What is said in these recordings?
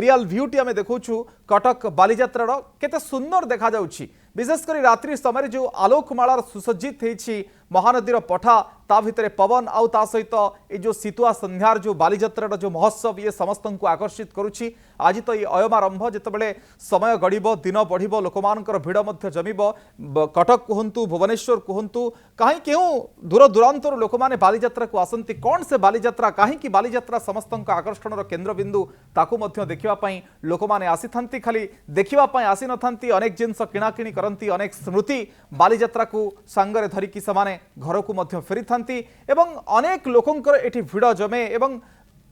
Aerial भ्यूटी आम देखु कटक बालीजात्रार केते सुंदर देखा जाउछि। विशेषकर रात्रि समय जो आलोकमालार सुसज्जित होती महानदीर पठा ता भितर पवन आउ ता सहित ये जो शीतुआ संध्यार जो बालीजात्रार जो महोत्सव ये समस्त को आकर्षित करुछि। आज तो ये अयमारंभ जितेबाला समय गड़ब दिन बढ़ लोकमानकर भिड़ जमिब कटक कहतु भुवनेश्वर कहतु कहीं क्यों दूर दूरांतर लोक मैंने बालीजात्रा को आसती कौन से बालीजात्रा कहीं बालीजात्रा समस्त आकर्षण केन्द्रबिंदु ताकू देखापी लोक मैंने आसी था खाली देखापी आसी न अनेक जिनस किणाकिणी करती अनेक स्मृति बालीजात्रा को सांगरे धरिकी से घर को फेरी था अनेक लोकंकर एठी भिड़ जमे एवं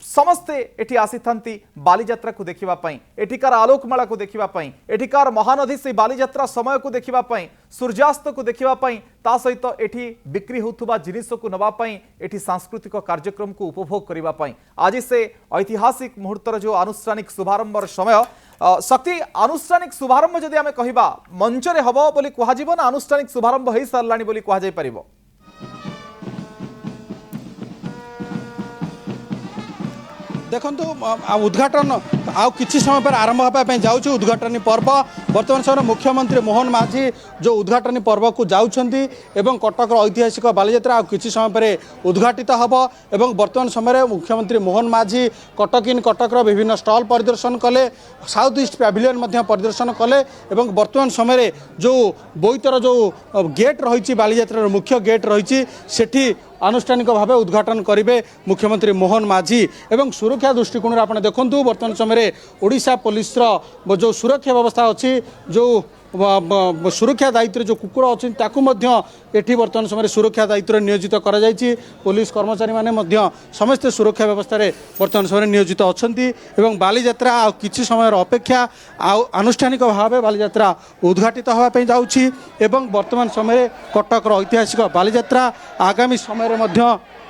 समस्ते एठी आसी थांती बालीजात्रा को देखापी एठिकार आलोकमाला को देखापी एठिकार महानदी से बालीजात्रा समय को देखापी सूर्यास्त को देखापी ता सहित एठी बिक्री होथुबा जिनिस को नवापाई एठी सांस्कृतिक कार्यक्रम को उपभोग करने आज से ऐतिहासिक मुहूर्तर जो आनुष्ठानिक शुभारंभर समय शक्ति आनुष्ठानिक शुभारंभ जदि आमे कहिबा मंचरे हबो बोली कुहाजिबो ना आनुष्ठानिक शुभारंभ होई सारलानी बोली कुहा जाय परिबो। देखु उद्घाटन आउ किछि समय पर आरंभ होगा जाऊँ उद्घाटन पर्व बर्तमान समय मुख्यमंत्री मोहन माझी जो उद्घाटन पर्व को जाउछंती एवं कटक ऐतिहासिक बालीजात्रा आउ किछि समय पर उद्घाटित हब एवं बर्तमान समय मुख्यमंत्री मोहन माझी कटक विभिन्न स्टल परिदर्शन कले साउथ ईस्ट पैविलियन परिदर्शन कले एवं बर्तमान समय जो बोईतर जो गेट रही बालीजात्रार मुख्य गेट रही सेठी आनुष्ठानिक भाव उद्घाटन करेंगे मुख्यमंत्री मोहन माझी एवं सुरक्षा दृष्टिकोण आप देखु बर्तमान समय ओडिशा पुलिस जो सुरक्षा व्यवस्था अच्छी जो सुरक्षा दायित्व जो कुकुर अच्छी बर्तमान समय सुरक्षा दायित्व नियोजित करा जायछि। पुलिस कर्मचारी माने समस्ते सुरक्षा व्यवस्था बर्तमान समय नियोजित अच्छा बालीजात्रा आ किछि समय अपेक्षा आनुष्ठानिक भाव बालीजात्रा उद्घाटित होगापी जाउछि एवं बर्तमान समय कटक ऐतिहासिक बालीजात्रा आगामी समय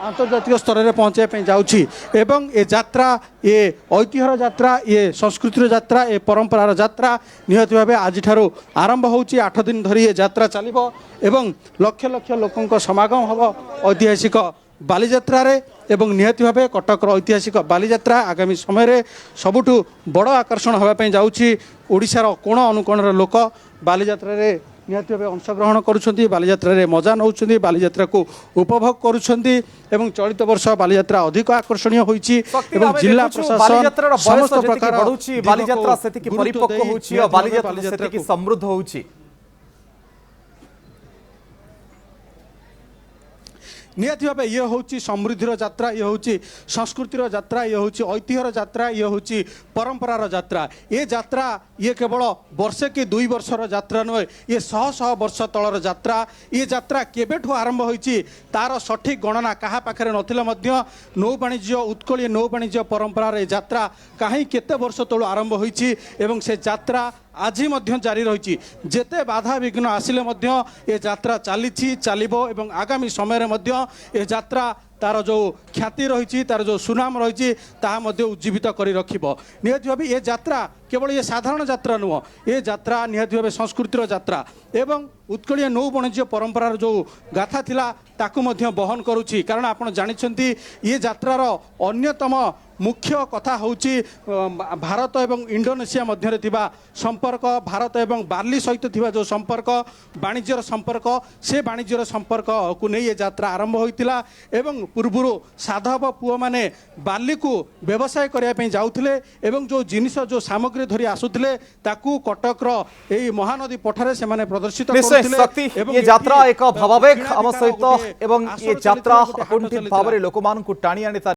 आंतर्जातिक स्तर में पहुँचाई जाउछि एवं ए यात्रा ये ऐतिह्यर यात्रा ये संस्कृतिर यात्रा ये परंपरार यात्रा निहत भाव आज आरंभ होउछि 8 दिन धरी ये यात्रा चलिबो एवं लक्ष लक्ष लोकंक समागम हबो ऐतिहासिक बालीजात्रा रे एवं निहत भाव कटक ऐतिहासिक बालीजात्रा आगामी समय सबुठु बड़ आकर्षण होगापी जाउछि। ओडिशार कोण अनुकोणर लोक बालीजात्रा रे निहत भाव अंशग्रहण करुछंती बालीजात्रा रे मजा नौछंती बालीजात्रा को उपभोग करुछंती एवं चलित वर्ष बालीजात्रा अधिक आकर्षणीय होईछि एवं जिला प्रशासन समस्त प्रकार बढ़ुछि बालीजात्रा सेति परिपक्व होउछि और बालीजात्रा सेति समृद्ध होउछि। निहत भाव ये हूँ समृद्धिर यात्रा ये हूँ संस्कृतिर यात्रा ये हूँ ऐतिह्यर यात्रा ये हूँ परंपरार यात्रा ये यात्रा ये केवल वर्षे कि 2 वर्षर यात्रा नुहे ये शह शह वर्ष तलर यात्रा ये यात्रा केबेठू आरंभ होईछि तार सठिक गणना कहा पाखरे नथिले मध्य नौ वाणिज्य उत्कलीय नौ वाणिज्य परंपरार यात्रा कहीं केते वर्ष तलू आरंभ होईछि एवं से यात्रा आज जारी रही जेते बाधा विघ्न आसिले ये यात्रा चली चलो एवं आगामी समय ये यात्रा तार जो ख्याति रही तार जो सुनाम रही उज्जीवित कर रखिबो। निहत भाव ये यात्रा केवल ये साधारण यात्रा नुह ये यात्रा निहत भाव संस्कृतिर यात्रा एवं उत्कलीय नौ वाणिज्य परंपरार जो गाथा थिला ताकू मध्य बहन करुछि कारण आपण जानिछंती ये यात्रार अन्यतम मुख्य कथा होची भारत एवं इंडोनेशिया मध्य थिबा संपर्क भारत एवं बार्ली सहित थिबा जो संपर्क वाणिज्यर संपर्क से वाणिज्यर संपर्क को नहीं ये यात्रा आरंभ होइतिला एवं पूर्वरु साधव पुओ माने बार्ली को व्यवसाय करिया पे जाउथिले एवं जो जिनिस जो सामग्री धरी आसुथिले ताकू कटकर एई महानदी पठारे से माने प्रदर्शित करथिले एवं ये यात्रा एक भावावेग हम सहित एवं ये यात्रा अकुंठित भाव रे लोकमान को टाणी आनी